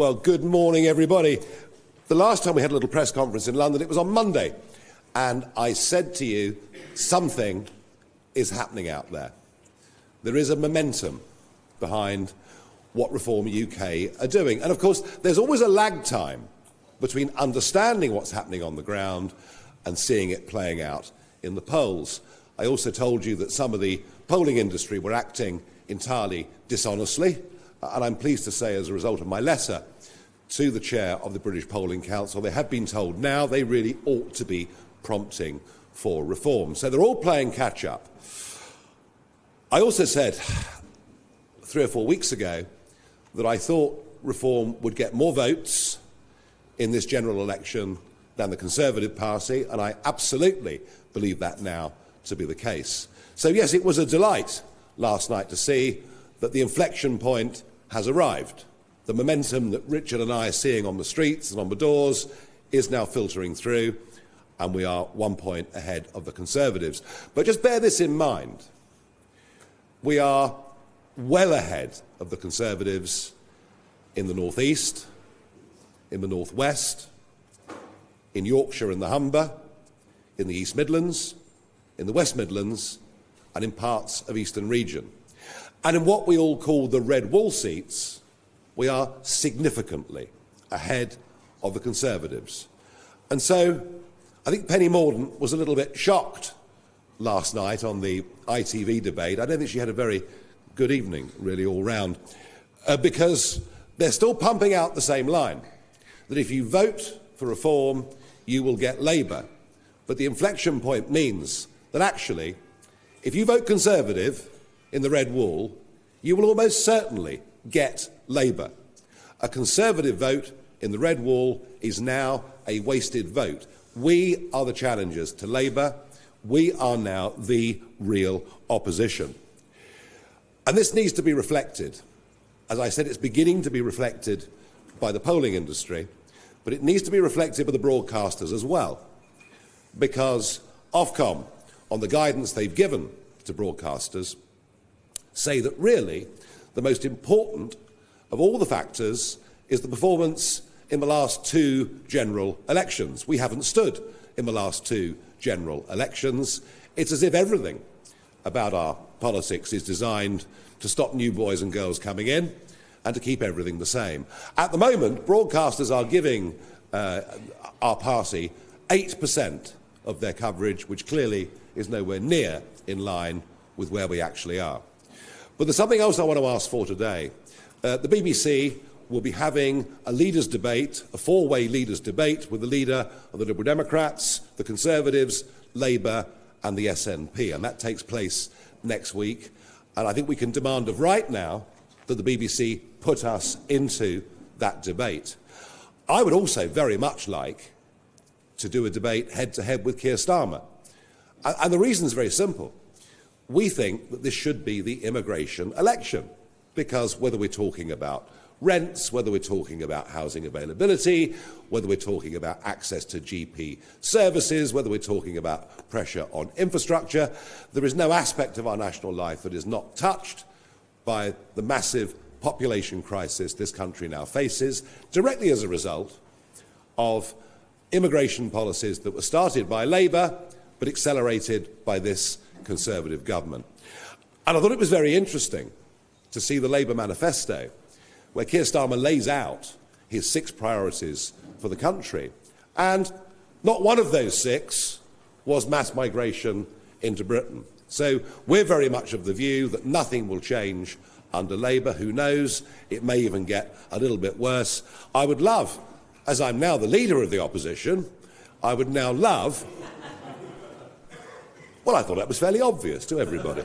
Well, good morning, everybody. The last time we had a little press conference in London, it was on Monday, and I said to you, something is happening out there. There is a momentum behind what Reform UK are doing. And of course, there's always a lag time between understanding what's happening on the ground and seeing it playing out in the polls. I also told you that some of the polling industry were acting entirely dishonestly, and I'm pleased to say, as a result of my letter to the chair of the British Polling Council, they have been told now they really ought to be prompting for reform. So they're all playing catch-up. I also said 3 or 4 weeks ago that I thought Reform would get more votes in this general election than the Conservative Party, and I absolutely believe that now to be the case. So yes, it was a delight last night to see that the inflection point has arrived. The momentum that Richard and I are seeing on the streets and on the doors is now filtering through, and we are 1 point ahead of the Conservatives. But just bear this in mind. We are well ahead of the Conservatives in the North East, in the North West, in Yorkshire and the Humber, in the East Midlands, in the West Midlands, and in parts of Eastern Region. And in what we all call the red wall seats, we are significantly ahead of the Conservatives. And so I think Penny Mordaunt was a little bit shocked last night on the ITV debate. I don't think she had a very good evening, really, all round, because they're still pumping out the same line, that if you vote for Reform, you will get Labour. But the inflection point means that actually, if you vote Conservative in the red wall, you will almost certainly get Labour. A Conservative vote in the red wall is now a wasted vote. We are the challengers to Labour. We are now the real opposition. And this needs to be reflected. As I said, it's beginning to be reflected by the polling industry, but it needs to be reflected by the broadcasters as well, because Ofcom, on the guidance they've given to broadcasters, say that really the most important of all the factors is the performance in the last 2 general elections. We haven't stood in the last 2 general elections. It's as if everything about our politics is designed to stop new boys and girls coming in and to keep everything the same. At the moment, broadcasters are giving our party 8% of their coverage, which clearly is nowhere near in line with where we actually are. But there's something else I want to ask for today. The BBC will be having a leaders' debate, a 4-way leaders' debate with the leader of the Liberal Democrats, the Conservatives, Labour and the SNP, and that takes place next week. And I think we can demand of right now that the BBC put us into that debate. I would also very much like to do a debate head-to-head with Keir Starmer. And the reason is very simple. We think that this should be the immigration election, because whether we're talking about rents, whether we're talking about housing availability, whether we're talking about access to GP services, whether we're talking about pressure on infrastructure, there is no aspect of our national life that is not touched by the massive population crisis this country now faces, directly as a result of immigration policies that were started by Labour but accelerated by this Conservative government. And I thought it was very interesting to see the Labour manifesto, where Keir Starmer lays out his 6 priorities for the country. And not one of those 6 was mass migration into Britain. So we're very much of the view that nothing will change under Labour. Who knows? It may even get a little bit worse. I would love, as I'm now the leader of the opposition, I would now love... Well, I thought that was fairly obvious to everybody.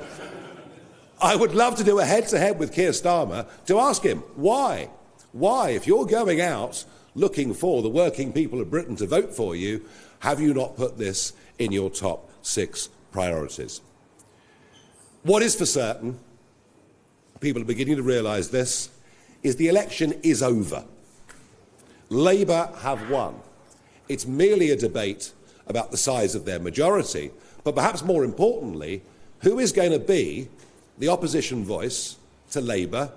I would love to do a head-to-head with Keir Starmer to ask him why. Why, if you're going out looking for the working people of Britain to vote for you, have you not put this in your top 6 priorities? What is for certain, people are beginning to realise this, is the election is over. Labour have won. It's merely a debate about the size of their majority, but perhaps more importantly, who is going to be the opposition voice to Labour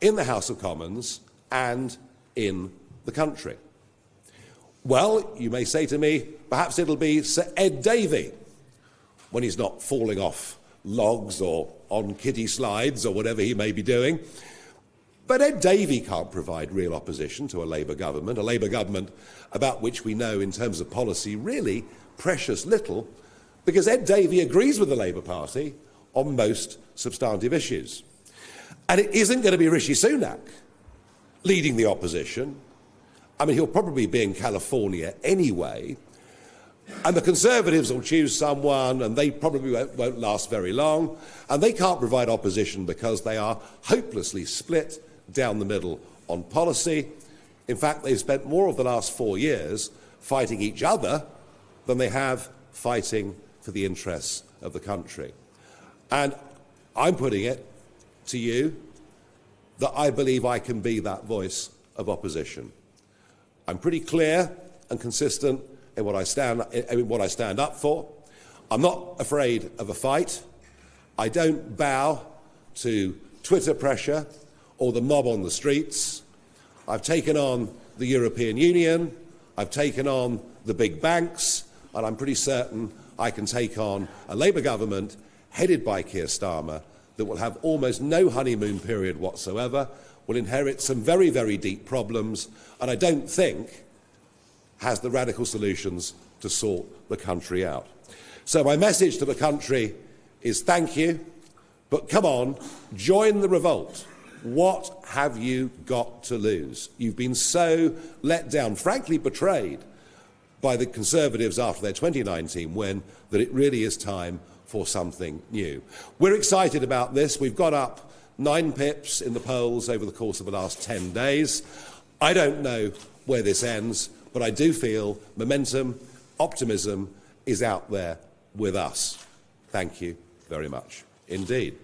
in the House of Commons and in the country. Well, you may say to me, perhaps it'll be Sir Ed Davey, when he's not falling off logs or on kiddie slides or whatever he may be doing. But Ed Davey can't provide real opposition to a Labour government about which we know in terms of policy really precious little, because Ed Davey agrees with the Labour Party on most substantive issues. And it isn't going to be Rishi Sunak leading the opposition. I mean, he'll probably be in California anyway, and the Conservatives will choose someone, and they probably won't last very long, and they can't provide opposition because they are hopelessly split down the middle on policy. In fact, they've spent more of the last 4 years fighting each other than they have fighting for the interests of the country. And I'm putting it to you that I believe I can be that voice of opposition. I'm pretty clear and consistent in what I stand up for. I'm not afraid of a fight. I don't bow to Twitter pressure or the mob on the streets. I've taken on the European Union, I've taken on the big banks, and I'm pretty certain I can take on a Labour government headed by Keir Starmer that will have almost no honeymoon period whatsoever, will inherit some very, very deep problems, and I don't think has the radical solutions to sort the country out. So my message to the country is thank you, but come on, join the revolt. What have you got to lose? You've been so let down, frankly betrayed, by the Conservatives after their 2019 win, that it really is time for something new. We're excited about this. We've got up 9 pips in the polls over the course of the last 10 days. I don't know where this ends, but I do feel momentum, optimism is out there with us. Thank you very much indeed.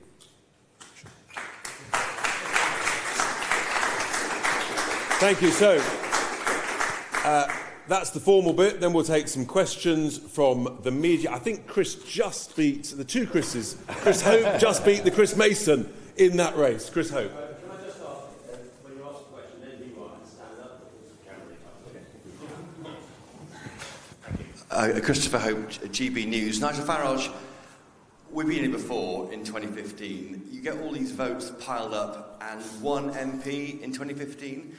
Thank you. So, that's the formal bit. Then we'll take some questions from the media. I think Chris just beat the two Chris's. Chris Hope just beat the Chris Mason in that race. Chris Hope. Can I just ask, when you ask a question, then you are stand up for the camera. Christopher Hope, GB News. Nigel Farage, we've been here before in 2015. You get all these votes piled up and 1 MP in 2015.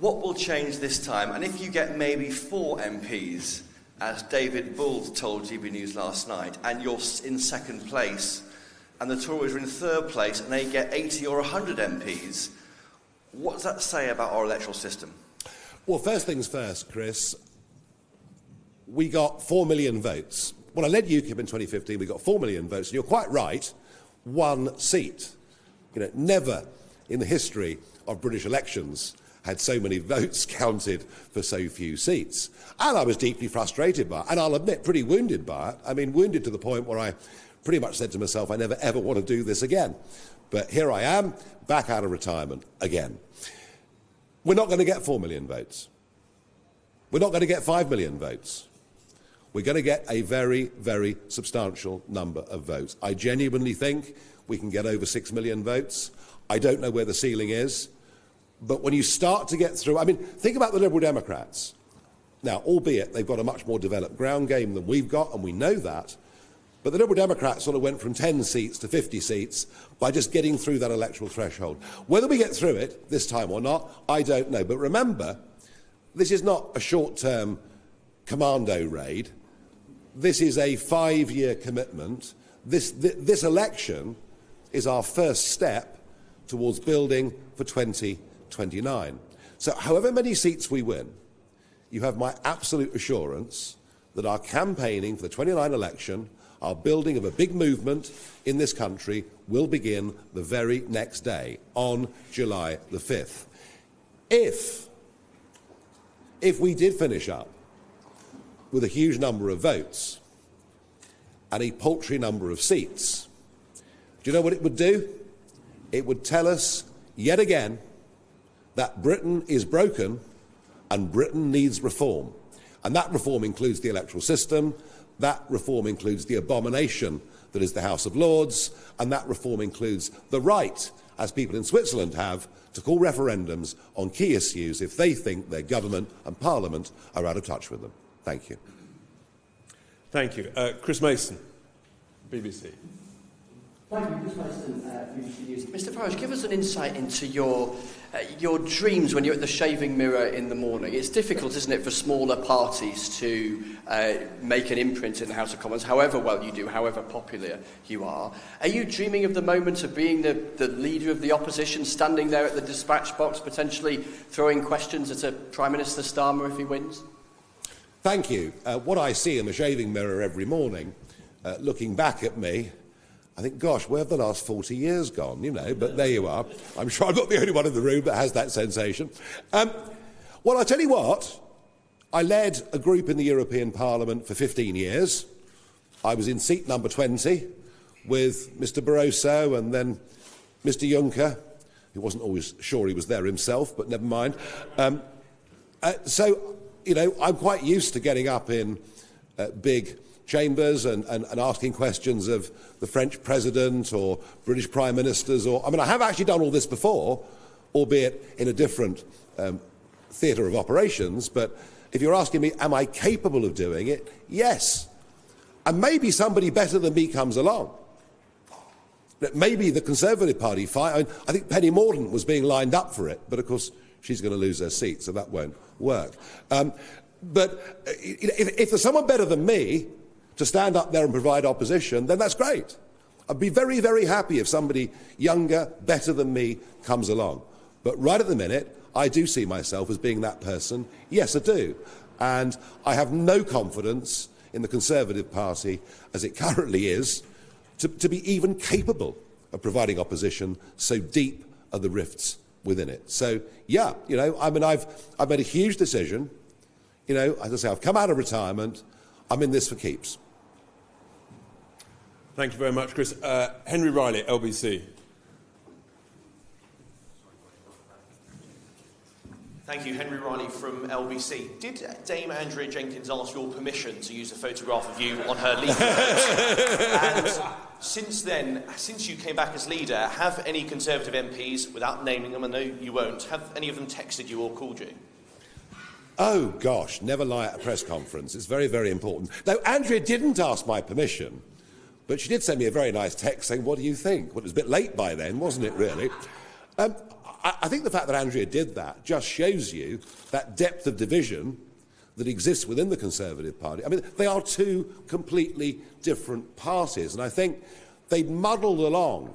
What will change this time? And if you get maybe 4 MPs, as David Bull told GB News last night, and you're in second place, and the Tories are in third place, and they get 80 or 100 MPs, what does that say about our electoral system? Well, first things first, Chris. We got 4 million votes. When I led UKIP in 2015, we got 4 million votes. And you're quite right, 1 seat. Never in the history of British elections had so many votes counted for so few seats. And I was deeply frustrated by it, and I'll admit, pretty wounded by it. I mean, wounded to the point where I pretty much said to myself, I never ever want to do this again. But here I am, back out of retirement again. We're not going to get 4 million votes. We're not going to get 5 million votes. We're going to get a very, very substantial number of votes. I genuinely think we can get over 6 million votes. I don't know where the ceiling is. But when you start to get through, I mean, think about the Liberal Democrats. Now, albeit they've got a much more developed ground game than we've got, and we know that, but the Liberal Democrats sort of went from 10 seats to 50 seats by just getting through that electoral threshold. Whether we get through it this time or not, I don't know. But remember, this is not a short-term commando raid. This is a 5-year commitment. This election is our first step towards building for 2029. So however many seats we win, you have my absolute assurance that our campaigning for the 29 election, our building of a big movement in this country, will begin the very next day, on July the 5th. If we did finish up with a huge number of votes and a paltry number of seats, do you know what it would do? It would tell us, yet again, that Britain is broken and Britain needs reform. And that reform includes the electoral system, that reform includes the abomination that is the House of Lords, and that reform includes the right as people in Switzerland have, to call referendums on key issues if they think their government and parliament are out of touch with them. Thank you. Thank you. Chris Mason, BBC. Thank you, Chris Mason, BBC News. Mr Farage, give us an insight into your dreams when you're at the shaving mirror in the morning. It's difficult, isn't it, for smaller parties to make an imprint in the House of Commons, however well you do, however popular you are. Are you dreaming of the moment of being the leader of the opposition, standing there at the dispatch box, potentially throwing questions at a Prime Minister Starmer if he wins? Thank you. What I see in the shaving mirror every morning, looking back at me, I think, gosh, where have the last 40 years gone? You know, but there you are. I'm sure I'm not the only one in the room that has that sensation. Well, I'll tell you what. I led a group in the European Parliament for 15 years. I was in seat number 20 with Mr Barroso and then Mr Juncker, who wasn't always sure he was there himself, but never mind. So, you know, I'm quite used to getting up in big chambers and asking questions of the French President or British Prime Ministers. I mean, I have actually done all this before, albeit in a different theatre of operations, but if you're asking me, am I capable of doing it? Yes. And maybe somebody better than me comes along. Maybe the Conservative Party fight. I mean, I think Penny Mordaunt was being lined up for it, but of course she's going to lose her seat, so that won't work. But if there's someone better than me to stand up there and provide opposition, then that's great. I'd be very, very happy if somebody younger, better than me comes along. But right at the minute, I do see myself as being that person. Yes, I do. And I have no confidence in the Conservative Party, as it currently is, to be even capable of providing opposition, so deep are the rifts within it. So, yeah, you know, I mean, I've made a huge decision. You know, as I say, I've come out of retirement. I'm in this for keeps. Thank you very much, Chris. Henry Riley, LBC. Thank you, Henry Riley from LBC. Did Dame Andrea Jenkins ask your permission to use a photograph of you on her leaflet? And since then, since you came back as leader, have any Conservative MPs, without naming them, I know you won't, have any of them texted you or called you? Oh, gosh, never lie at a press conference. It's very, very important. No, Andrea didn't ask my permission, but she did send me a very nice text saying, what do you think? Well, it was a bit late by then, wasn't it, really? I think the fact that Andrea did that just shows you that depth of division that exists within the Conservative Party. I mean, they are two completely different parties, and I think they'd muddled along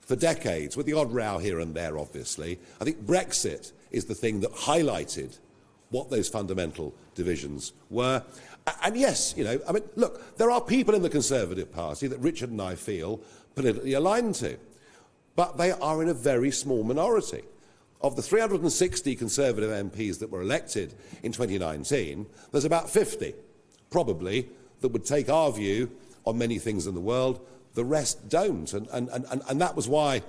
for decades, with the odd row here and there, obviously. I think Brexit is the thing that highlighted what those fundamental divisions were. And yes, you know, I mean, look, there are people in the Conservative Party that Richard and I feel politically aligned to, but they are in a very small minority. Of the 360 Conservative MPs that were elected in 2019, there's about 50, probably, that would take our view on many things in the world. The rest don't. And that was why,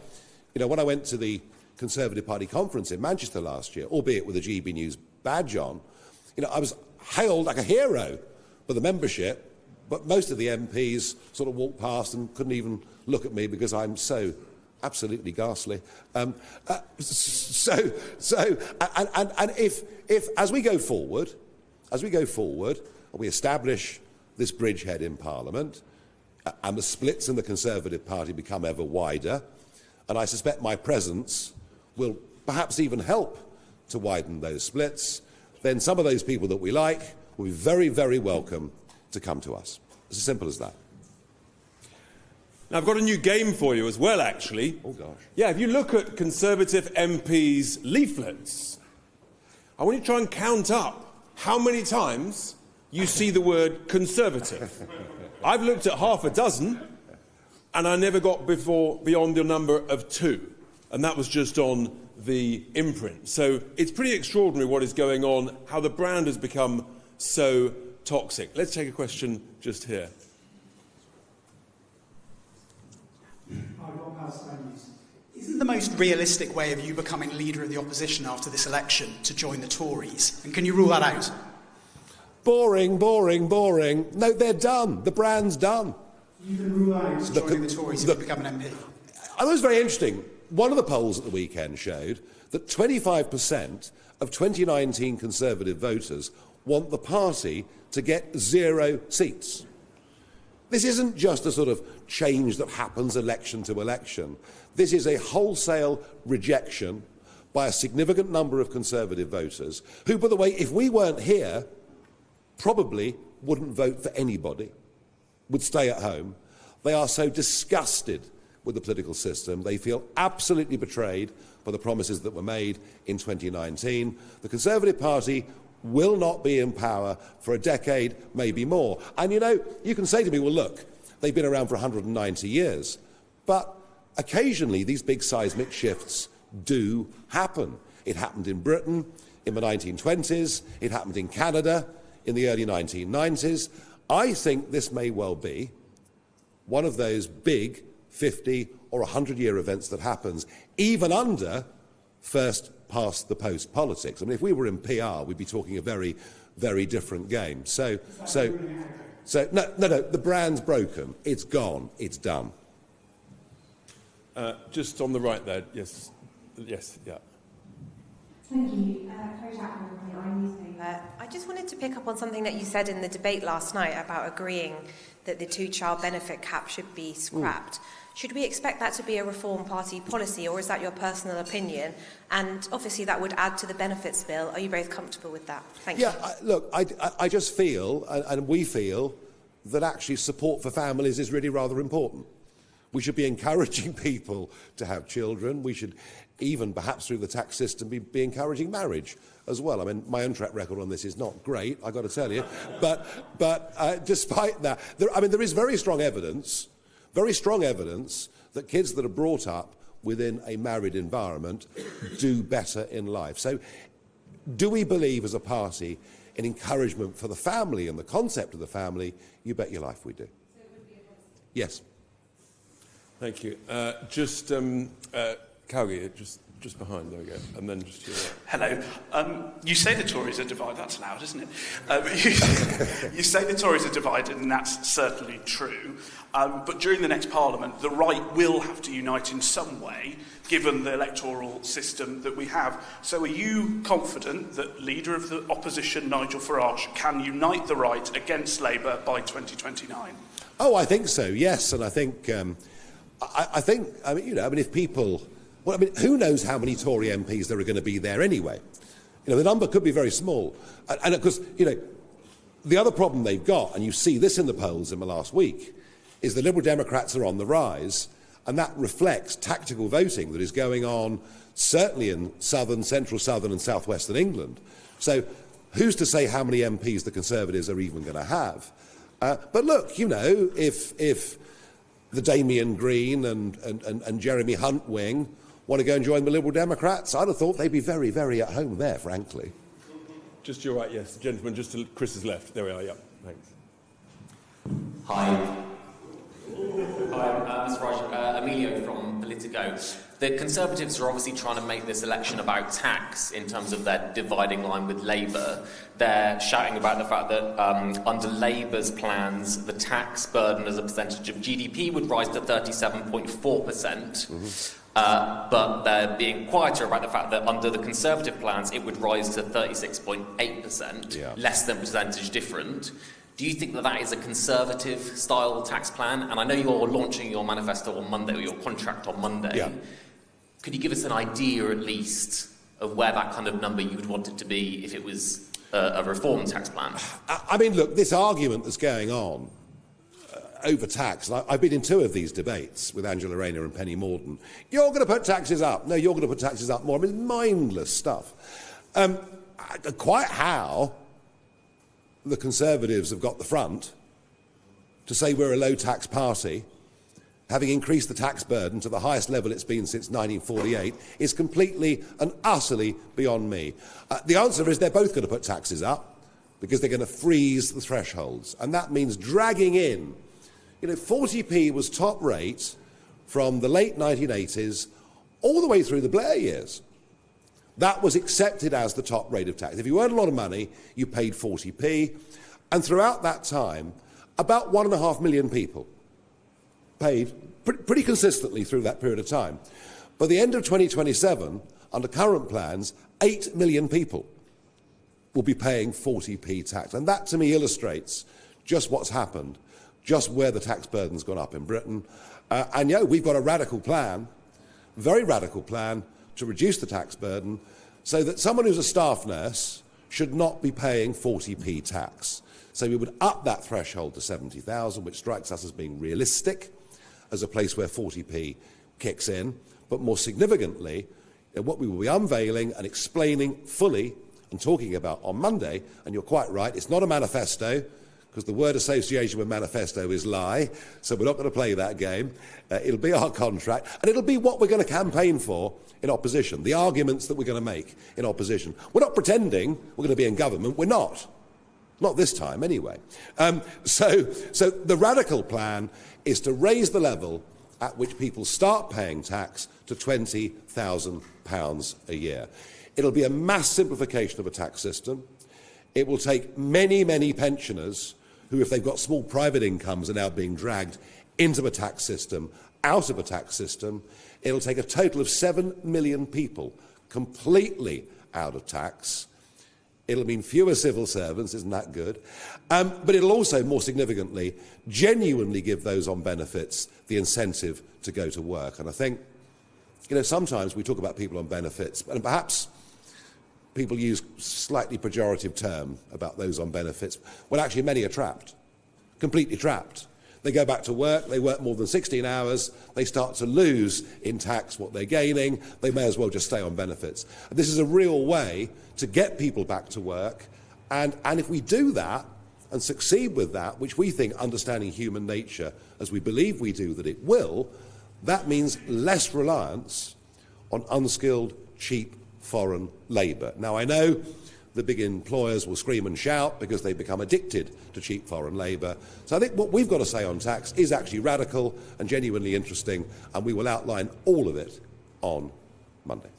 you know, when I went to the Conservative Party conference in Manchester last year, albeit with a GB News badge on, you know, I was hailed like a hero for the membership, but most of the MPs sort of walked past and couldn't even look at me because I'm so absolutely ghastly. And if as we go forward, and we establish this bridgehead in Parliament, and the splits in the Conservative Party become ever wider, and I suspect my presence will perhaps even help to widen those splits, then some of those people that we like will be very, very welcome to come to us. It's as simple as that. Now, I've got a new game for you as well, actually. Oh, gosh. Yeah, if you look at Conservative MPs' leaflets, I want you to try and count up how many times you see the word Conservative. I've looked at half a dozen, and I never got beyond the number of 2, and that was just on the imprint. So it's pretty extraordinary what is going on, how the brand has become so toxic. Let's take a question just here. Isn't the most realistic way of you becoming leader of the opposition after this election to join the Tories? And can you rule that out? Boring, boring, boring. No, they're done. The brand's done. You can rule out joining the Tories if you become an MP. I thought it was very interesting. one of the polls at the weekend showed that 25% of 2019 Conservative voters want the party to get 0 seats. This isn't just a sort of change that happens election to election. This is a wholesale rejection by a significant number of Conservative voters who, by the way, if we weren't here, probably wouldn't vote for anybody, would stay at home. They are so disgusted with the political system. They feel absolutely betrayed by the promises that were made in 2019. The Conservative Party will not be in power for a decade, maybe more. And, you know, you can say to me, well, look, they've been around for 190 years. But occasionally these big seismic shifts do happen. It happened in Britain in the 1920s. It happened in Canada in the early 1990s. I think this may well be one of those big 50 or 100-year events that happens, even under first past the post politics. I mean, if we were in PR, we'd be talking a very, very different game. No, the brand's broken. It's gone. It's done. Just on the right there, yes, yeah. Thank you. Chloe Chapman from the newspaper. I just wanted to pick up on something that you said in the debate last night about agreeing that the two-child benefit cap should be scrapped. Should we expect that to be a Reform Party policy, or is that your personal opinion? And obviously that would add to the benefits bill. Are you both comfortable with that? Thank you. Look, I just feel, and we feel, that actually support for families is really rather important. We should be encouraging people to have children. We should even, perhaps through the tax system, be encouraging marriage as well. I mean, my own track record on this is not great, I've got to tell you. But despite that, there is very strong evidence that kids that are brought up within a married environment do better in life. So do we believe as a party in encouragement for the family and the concept of the family? You bet your life we do. So it would be a policy? Yes. Thank you. Calgie, just behind, there we go, and then just here. Hello. You say the Tories are divided, that's loud, isn't it? You say the Tories are divided, and that's certainly true. But during the next Parliament, the right will have to unite in some way, given the electoral system that we have. So are you confident that Leader of the Opposition, Nigel Farage, can unite the right against Labour by 2029? Oh, I think so, yes. And I think, if people... Well, I mean, who knows how many Tory MPs there are going to be there anyway? You know, the number could be very small. And of course, you know, the other problem they've got, and you see this in the polls in the last week, is the Liberal Democrats are on the rise, and that reflects tactical voting that is going on certainly in central southern and southwestern England. So who's to say how many MPs the Conservatives are even going to have? But look, you know, if the Damien Green and Jeremy Hunt wing want to go and join the Liberal Democrats, I'd have thought they'd be very, very at home there, frankly. Just your right, yes. Gentlemen, just to Chris's left. There we are, yeah. Thanks. Hi. Hi, Mr. Farage. Emilio from Politico. The Conservatives are obviously trying to make this election about tax in terms of their dividing line with Labour. They're shouting about the fact that under Labour's plans, the tax burden as a percentage of GDP would rise to 37.4%. But they're being quieter about the fact that under the Conservative plans, it would rise to 36.8%, less than percentage different. Do you think that that is a Conservative-style tax plan? And I know you're launching your manifesto on Monday, or your contract on Monday. Yeah. Could you give us an idea, at least, of where that kind of number you would want it to be if it was a reform tax plan? I mean, look, this argument that's going on over tax, and I've been in 2 of these debates with Angela Rayner and Penny Mordaunt. You're going to put taxes up. No, you're going to put taxes up more. I mean, mindless stuff. Quite how the Conservatives have got the front to say we're a low-tax party, having increased the tax burden to the highest level it's been since 1948, is completely and utterly beyond me. The answer is they're both going to put taxes up because they're going to freeze the thresholds. And that means dragging in. You know, 40p was top rate from the late 1980s all the way through the Blair years. That was accepted as the top rate of tax. If you earned a lot of money, you paid 40p. And throughout that time, about 1.5 million people paid pretty consistently through that period of time. By the end of 2027, under current plans, 8 million people will be paying 40p tax. And that, to me, illustrates just what's happened, just where the tax burden's gone up in Britain. And, we've got a radical plan, very radical plan, to reduce the tax burden so that someone who's a staff nurse should not be paying 40p tax. So we would up that threshold to 70,000, which strikes us as being realistic, as a place where 40p kicks in. But more significantly, what we will be unveiling and explaining fully and talking about on Monday, and you're quite right, it's not a manifesto, because the word association with manifesto is lie, so we're not going to play that game. It'll be our contract, and it'll be what we're going to campaign for in opposition, the arguments that we're going to make in opposition. We're not pretending we're going to be in government, we're not. Not this time, anyway. So the radical plan is to raise the level at which people start paying tax to £20,000 a year. It'll be a mass simplification of a tax system. It will take many, many pensioners who, if they've got small private incomes, are now being dragged into a tax system, out of a tax system. It'll take a total of 7 million people completely out of tax. It'll mean fewer civil servants, isn't that good? But it'll also, more significantly, genuinely give those on benefits the incentive to go to work. And I think, sometimes we talk about people on benefits, and perhaps people use slightly pejorative term about those on benefits, when actually many are trapped, completely trapped. They go back to work, they work more than 16 hours, they start to lose in tax what they're gaining, they may as well just stay on benefits. And this is a real way to get people back to work, and if we do that and succeed with that, which we think, understanding human nature, as we believe we do that it will, that means less reliance on unskilled, cheap, foreign labour. Now, I know the big employers will scream and shout because they become addicted to cheap foreign labour. So I think what we've got to say on tax is actually radical and genuinely interesting, and we will outline all of it on Monday.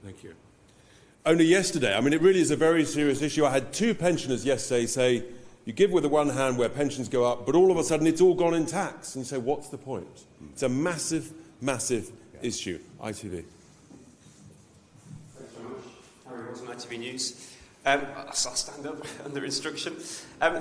Thank you. Only yesterday, it really is a very serious issue. I had 2 pensioners yesterday say, you give with the one hand where pensions go up, but all of a sudden it's all gone in tax. And you say, what's the point? It's a massive, massive issue. ITV. ITV News. I'll stand up under instruction.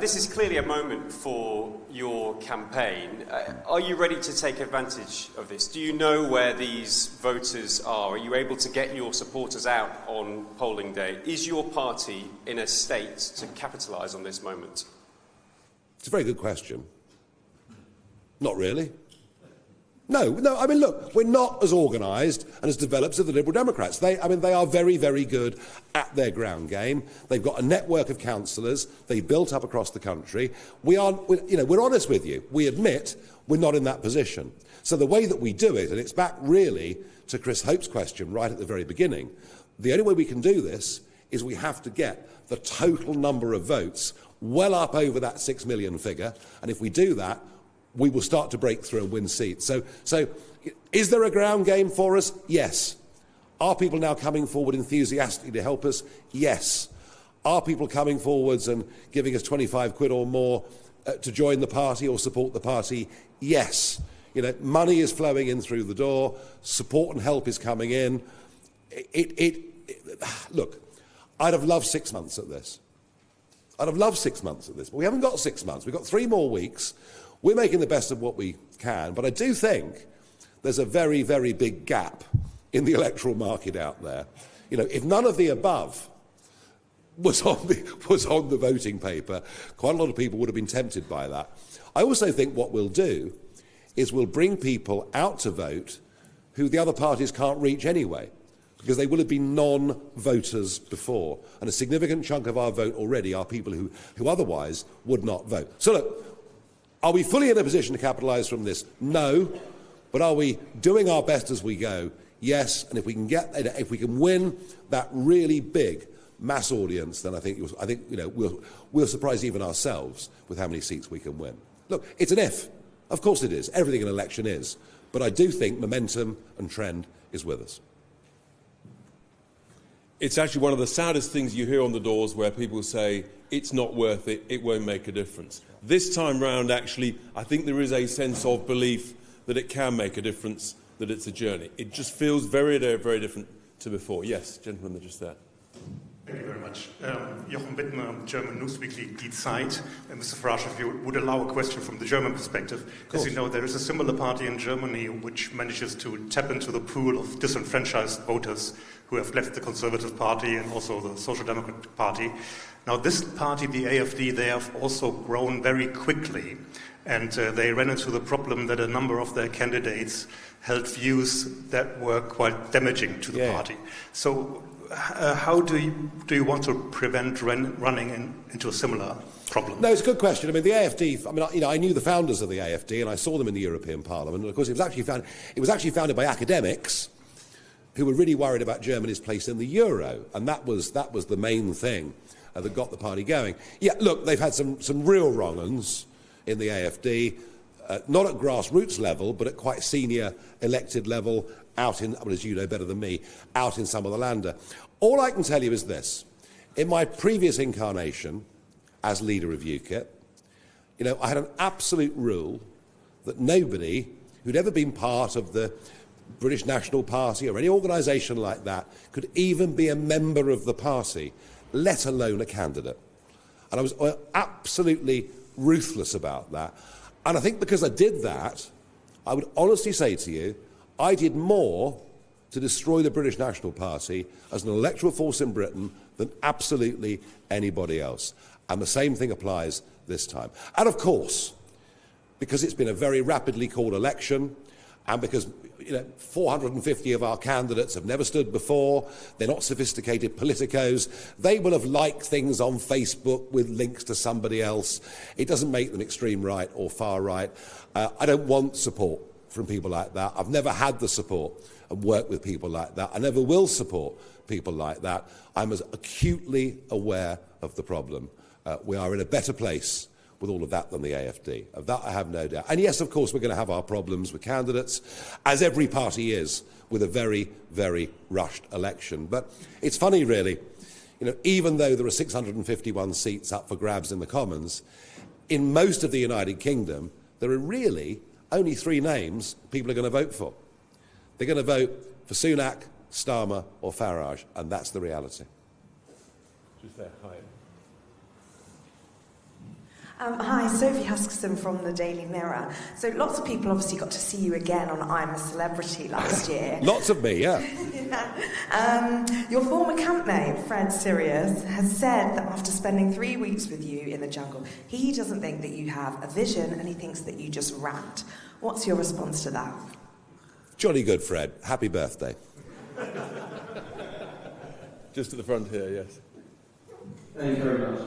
This is clearly a moment for your campaign. Are you ready to take advantage of this? Do you know where these voters are? Are you able to get your supporters out on polling day? Is your party in a state to capitalise on this moment? It's a very good question. Not really. No, look, we're not as organised and as developed as the Liberal Democrats. They are very, very good at their ground game. They've got a network of councillors they've built up across the country. We're honest with you. We admit we're not in that position. So the way that we do it, and it's back really to Chris Hope's question right at the very beginning, the only way we can do this is we have to get the total number of votes well up over that 6 million figure, and if we do that, we will start to break through and win seats. So is there a ground game for us? Yes. Are people now coming forward enthusiastically to help us? Yes. Are people coming forwards and giving us 25 quid or more to join the party or support the party? Yes. Money is flowing in through the door, support and help is coming in. Look, I'd have loved 6 months at this. I'd have loved 6 months at this, but we haven't got 6 months. We've got 3 more weeks. We're making the best of what we can, but I do think there's a very, very big gap in the electoral market out there. If none of the above was on the voting paper, quite a lot of people would have been tempted by that. I also think what we'll do is we'll bring people out to vote who the other parties can't reach anyway, because they will have been non-voters before, and a significant chunk of our vote already are people who otherwise would not vote. So look, are we fully in a position to capitalise from this? No. But are we doing our best as we go? Yes. And if we can win that really big mass audience, then I think we'll surprise even ourselves with how many seats we can win. Look, it's an if. Of course it is. Everything in an election is. But I do think momentum and trend is with us. It's actually one of the saddest things you hear on the doors, where people say, it's not worth it, it won't make a difference. This time round, actually, I think there is a sense of belief that it can make a difference, that it's a journey. It just feels very, very different to before. Yes, gentleman, they're just there. Thank you very much. Jochen Bittner, German news weekly Die Zeit. Mr. Farage, if you would allow a question from the German perspective. As you know, there is a similar party in Germany which manages to tap into the pool of disenfranchised voters who have left the Conservative Party and also the Social Democratic Party. Now, this party, the AfD, they have also grown very quickly. And they ran into the problem that a number of their candidates held views that were quite damaging to the party. So how do you want to prevent running into a similar problem? No, it's a good question. I mean, the AfD, I knew the founders of the AfD and I saw them in the European Parliament. And of course, it was actually founded by academics who were really worried about Germany's place in the euro. And that was the main thing that got the party going. Yeah, look, they've had some real wrong-uns in the AfD, not at grassroots level, but at quite senior elected level, out in, as you know better than me, out in some of the Länder. All I can tell you is this. In my previous incarnation as leader of UKIP, I had an absolute rule that nobody who'd ever been part of the British National Party or any organisation like that could even be a member of the party, let alone a candidate. And I was absolutely ruthless about that. And I think because I did that, I would honestly say to you, I did more to destroy the British National Party as an electoral force in Britain than absolutely anybody else. And the same thing applies this time. And of course, because it's been a very rapidly called election, and because 450 of our candidates have never stood before, they're not sophisticated politicos, they will have liked things on Facebook with links to somebody else. It doesn't make them extreme right or far right. I don't want support from people like that. I've never had the support and worked with people like that. I never will support people like that. I'm as acutely aware of the problem. We are in a better place with all of that than the AfD. Of that I have no doubt. And yes, of course, we're going to have our problems with candidates, as every party is, with a very, very rushed election. But it's funny, really, even though there are 651 seats up for grabs in the Commons, in most of the United Kingdom, there are really only 3 names people are going to vote for. They're going to vote for Sunak, Starmer or Farage, and that's the reality. Just there, hi. Hi, Sophie Huskisson from the Daily Mirror. So lots of people obviously got to see you again on I'm a Celebrity last year. Lots of me, yeah. Your former campmate, Fred Sirius, has said that after spending 3 weeks with you in the jungle, he doesn't think that you have a vision and he thinks that you just rant. What's your response to that? Jolly good, Fred. Happy birthday. Just at the front here, yes. Thank you very much.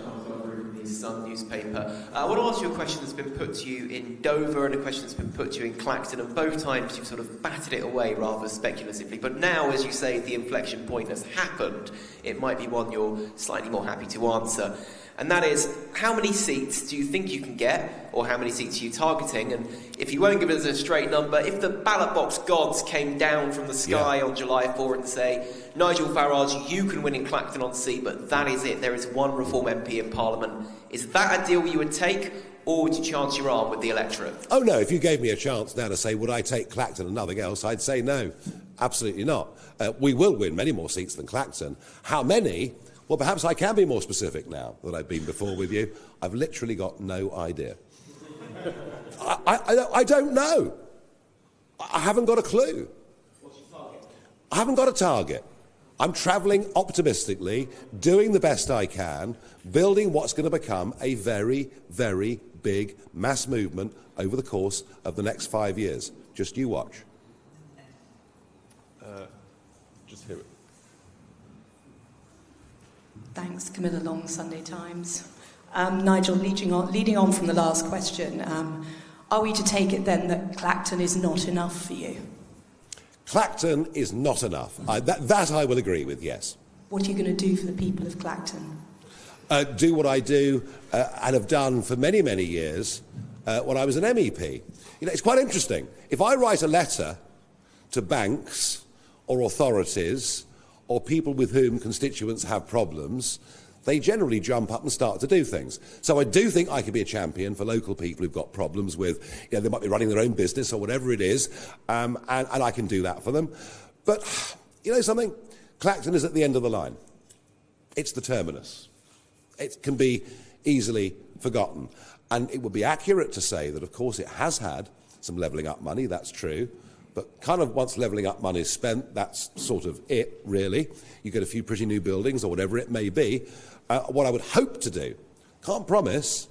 Sun newspaper. I want to ask you a question that's been put to you in Dover and a question that's been put to you in Clacton, and both times you've sort of batted it away rather speculatively. But now, as you say, the inflection point has happened. It might be one you're slightly more happy to answer. And that is, how many seats do you think you can get, or how many seats are you targeting? And if you won't give us a straight number, if the ballot box gods came down from the sky on July 4 and say, Nigel Farage, you can win in Clacton on seat, but that is it, there is one Reform MP in Parliament. Is that a deal you would take, or would you chance your arm with the electorate? Oh no, if you gave me a chance now to say, would I take Clacton and nothing else, I'd say no, absolutely not. We will win many more seats than Clacton. How many? Well, perhaps I can be more specific now than I've been before with you. I've literally got no idea. I don't know. I haven't got a clue. What's your target? I haven't got a target. I'm travelling optimistically, doing the best I can, building what's going to become a very, very big mass movement over the course of the next 5 years. Just you watch. Just hear it. Thanks, Camilla Long, Sunday Times. Nigel, leading on from the last question, are we to take it then that Clacton is not enough for you? Clacton is not enough. That I will agree with, yes. What are you going to do for the people of Clacton? Do what I do and have done for many, many years when I was an MEP. It's quite interesting. If I write a letter to banks or authorities or people with whom constituents have problems, they generally jump up and start to do things. So I do think I could be a champion for local people who've got problems with, they might be running their own business or whatever it is, and I can do that for them. But, you know something? Clacton is at the end of the line. It's the terminus. It can be easily forgotten. And it would be accurate to say that, of course, it has had some levelling up money, that's true. But kind of once levelling up money is spent, that's sort of it, really. You get a few pretty new buildings or whatever it may be. What I would hope to do, can't promise,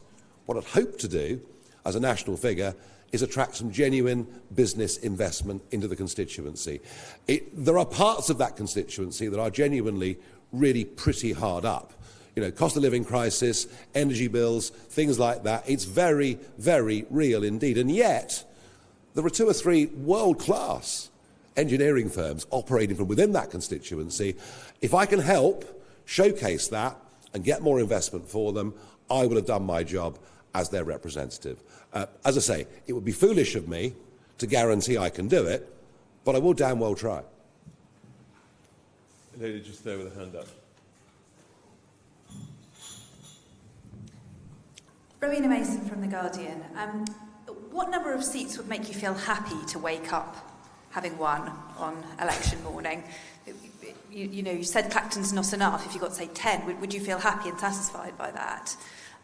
what I'd hope to do as a national figure is attract some genuine business investment into the constituency. There are parts of that constituency that are genuinely really pretty hard up. You know, cost of living crisis, energy bills, things like that. It's very, very real indeed. And yet, there are 2 or 3 world-class engineering firms operating from within that constituency. If I can help showcase that and get more investment for them, I will have done my job as their representative. As I say, it would be foolish of me to guarantee I can do it, but I will damn well try. Lady just there with a hand up. Rowena Mason from The Guardian. What number of seats would make you feel happy to wake up having won on election morning? You said Clacton's not enough. If you got, say, 10, would you feel happy and satisfied by that?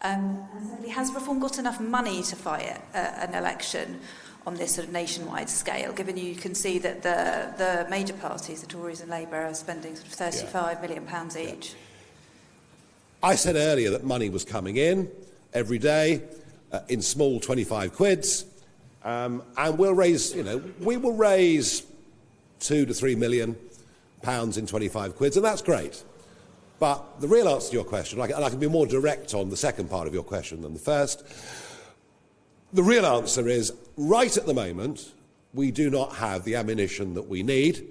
And secondly, has Reform got enough money to fight an election on this sort of nationwide scale, given you can see that the major parties, the Tories and Labour, are spending sort of £35 million each? I said earlier that money was coming in every day in small 25 quids, and we'll raise, we will raise £2 to £3 million in 25 quids, and that's great. But the real answer to your question, and I can be more direct on the second part of your question than the first, the real answer is, right at the moment, we do not have the ammunition that we need,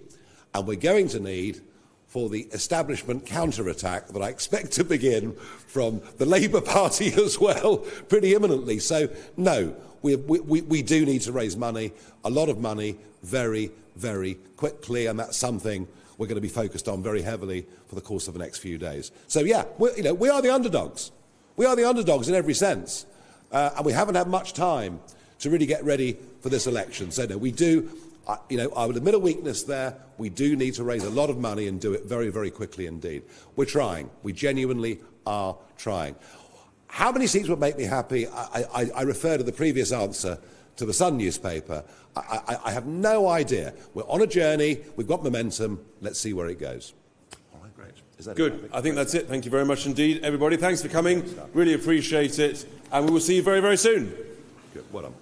and we're going to need for the establishment counter-attack that I expect to begin from the Labour Party as well, pretty imminently. So, no, we do need to raise money, a lot of money, very, very quickly, and that's something we're going to be focused on very heavily for the course of the next few days. So, yeah, we are the underdogs. We are the underdogs in every sense, and we haven't had much time to really get ready for this election. So, no, we do... I would admit a weakness there. We do need to raise a lot of money and do it very, very quickly indeed. We're trying. We genuinely are trying. How many seats would make me happy? I refer to the previous answer to the Sun newspaper. I have no idea. We're on a journey. We've got momentum. Let's see where it goes. All right, great. Is that good? I think that's it. Thank you very much indeed, everybody. Thanks for coming. Really appreciate it. And we will see you very, very soon. Good. Well done.